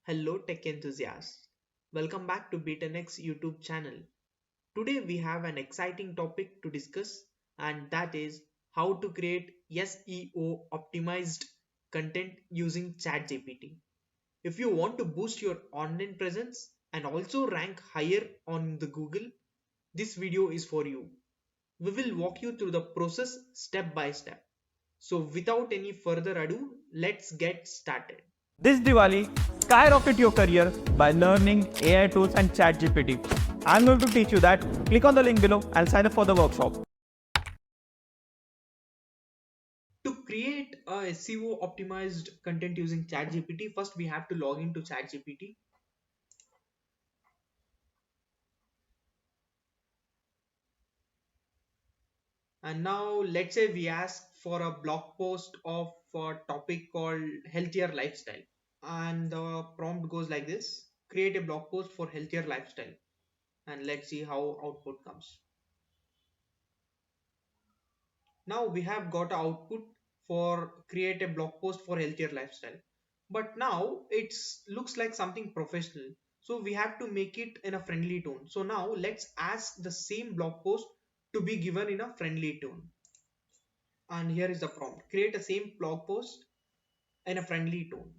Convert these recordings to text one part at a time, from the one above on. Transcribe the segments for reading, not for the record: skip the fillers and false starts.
Hello tech enthusiasts. Welcome back to Be10x YouTube channel. Today we have an exciting topic to discuss, and that is how to create SEO optimized content using ChatGPT. If you want to boost your online presence and also rank higher on the Google, this video is for you. We will walk you through the process step by step. So without any further ado, let's get started. This Diwali, skyrocket your career by learning AI tools and ChatGPT. I'm going to teach you that. Click on the link below and sign up for the workshop. To create a SEO optimized content using ChatGPT, first we have to log into ChatGPT. And now let's say we ask for a blog post of a topic called healthier lifestyle. And the prompt goes like this: create a blog post for healthier lifestyle. And let's see how output comes. Now we have got output for create a blog post for healthier lifestyle. But now it looks like something professional. So we have to make it in a friendly tone. So now let's ask the same blog post to be given in a friendly tone. And here is the prompt. Create a same blog post in a friendly tone.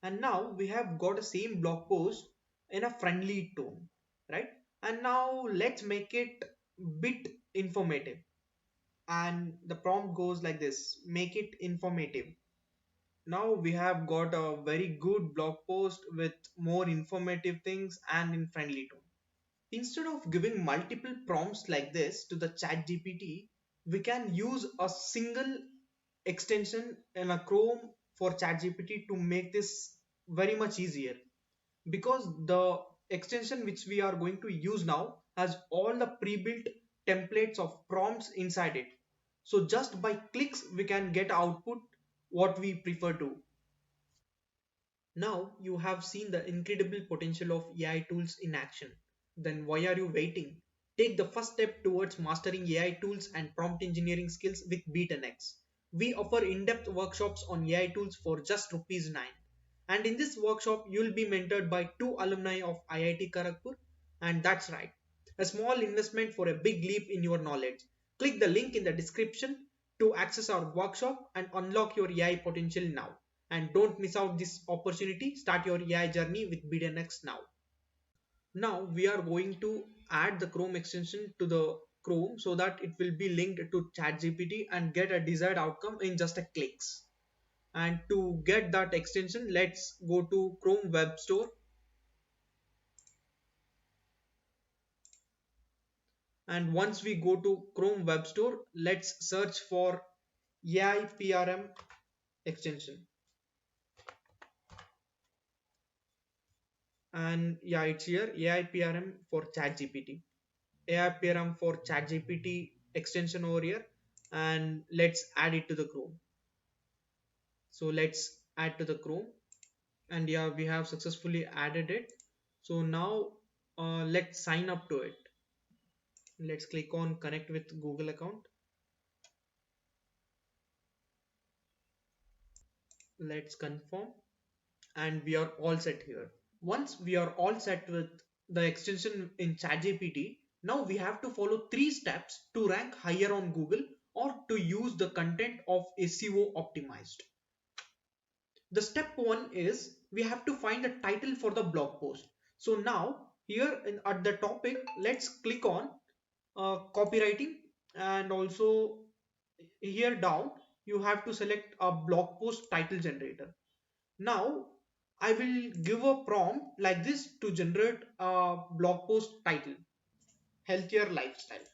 And now we have got a same blog post in a friendly tone, right? And now let's make it bit informative. And the prompt goes like this: make it informative. Now we have got a very good blog post with more informative things and in friendly tone. Instead of giving multiple prompts like this to the chat GPT, we can use a single extension in a Chrome for chat GPT to make this very much easier, because the extension which we are going to use now has all the pre-built templates of prompts inside it. So just by clicks we can get output what we prefer to. Now you have seen the incredible potential of AI tools in action. Then why are you waiting? Take the first step towards mastering AI tools and prompt engineering skills with Be10x. We offer in-depth workshops on AI tools for just rupees 9. And in this workshop, you'll be mentored by two alumni of IIT Kharagpur. And that's right, a small investment for a big leap in your knowledge. Click the link in the description to access our workshop and unlock your AI potential now. And don't miss out this opportunity. Start your AI journey with Be10x now. Now we are going to add the Chrome extension to the Chrome so that it will be linked to ChatGPT and get a desired outcome in just a clicks. And to get that extension, let's go to Chrome Web Store. And once we go to Chrome Web Store, let's search for AI extension. And yeah, it's here, AI for ChatGPT. AI for ChatGPT extension over here, and let's add it to the Chrome. So let's add to the Chrome, and yeah, we have successfully added it. So now let's sign up to it. Let's click on connect with Google account. Let's confirm, and we are all set here. Once we are all set with the extension in ChatGPT, now we have to follow 3 steps to rank higher on Google or to use the content of SEO optimized. The step 1 is we have to find the title for the blog post. So now here at the topic, let's click on copywriting, and also here down you have to select a blog post title generator. Now I will give a prompt like this to generate a blog post title: healthier lifestyle.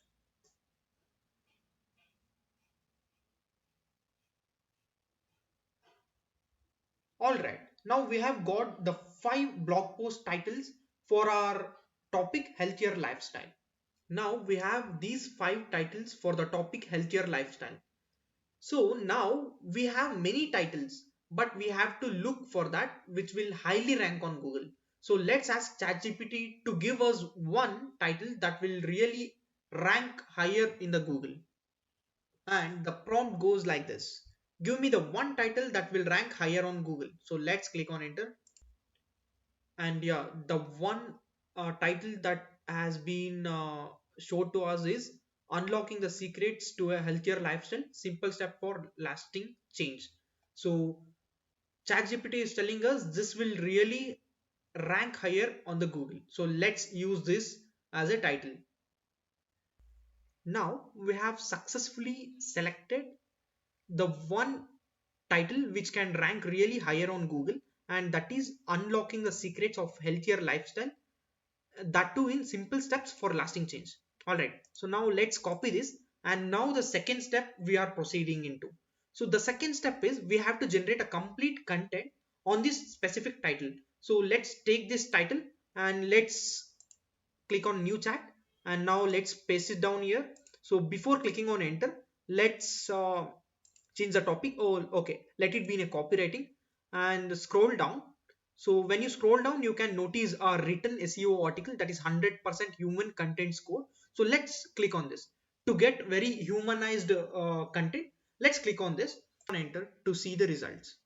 Alright, now we have got the 5 blog post titles for our topic healthier lifestyle. Now we have these 5 titles for the topic healthier lifestyle. So now we have many titles, but we have to look for that which will highly rank on Google. So let's ask ChatGPT to give us one title that will really rank higher in the Google. And the prompt goes like this: Give me the one title that will rank higher on Google. So let's click on enter. And yeah, the one title that has been showed to us is unlocking the secrets to a healthier lifestyle, simple step for lasting change. So ChatGPT is telling us this will really rank higher on the Google. So let's use this as a title. Now we have successfully selected the one title which can rank really higher on Google, and that is unlocking the secrets of healthier lifestyle, that too in simple steps for lasting change. All right, so now let's copy this, and now the second step we are proceeding into. So the second step is we have to generate a complete content on this specific title. So let's take this title and let's click on new chat, and now let's paste it down here. So before clicking on enter, let's change the topic. Oh, okay, let it be in a copywriting, and scroll down. So when you scroll down, you can notice a written SEO article that is 100% human content score. So let's click on this to get very humanized content. Let's click on this and enter to see the results.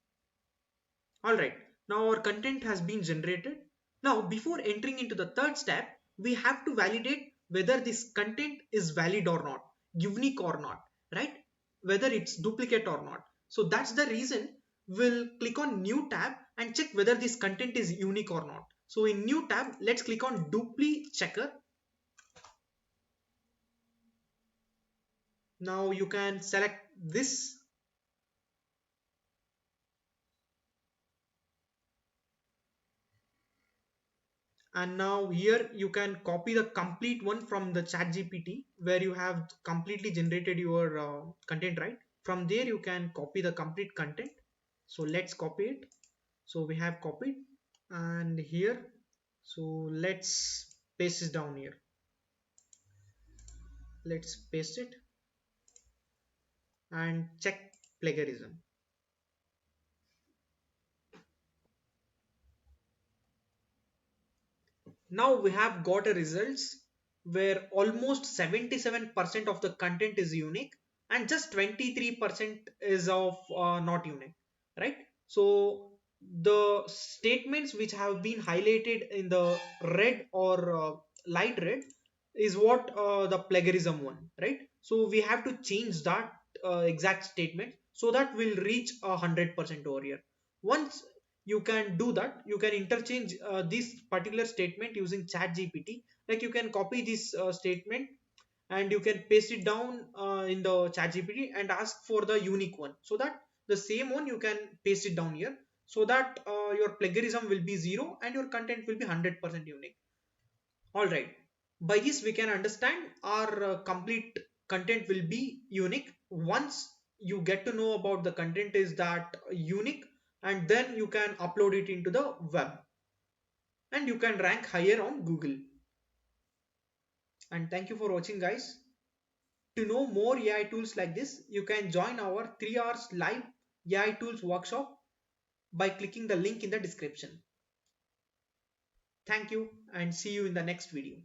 All right, now our content has been generated. Now before entering into the third step, we have to validate whether this content is valid or not, unique or not, right? Whether it's duplicate or not. So that's the reason we'll click on new tab and check whether this content is unique or not. So in new tab, let's click on dupli checker. Now you can select this, and now here you can copy the complete one from the ChatGPT where you have completely generated your content, right? From there you can copy the complete content. So let's copy it. So we have copied, and here, so let's paste it down here. Let's paste it and check plagiarism. Now we have got a results where almost 77% of the content is unique and just 23% is of not unique, right? So the statements which have been highlighted in the red or light red is what the plagiarism one, right? So we have to change that exact statement so that we'll reach 100% over here. Once you can do that, you can interchange this particular statement using ChatGPT. Like you can copy this statement and you can paste it down in the ChatGPT and ask for the unique one, so that the same one you can paste it down here, so that your plagiarism will be zero and your content will be 100% unique. All right, by this we can understand our complete content will be unique. Once you get to know about the content is that unique, and then you can upload it into the web and you can rank higher on Google. And thank you for watching, guys. To know more AI tools like this, you can join our 3 hours live AI tools workshop by clicking the link in the description. Thank you and see you in the next video.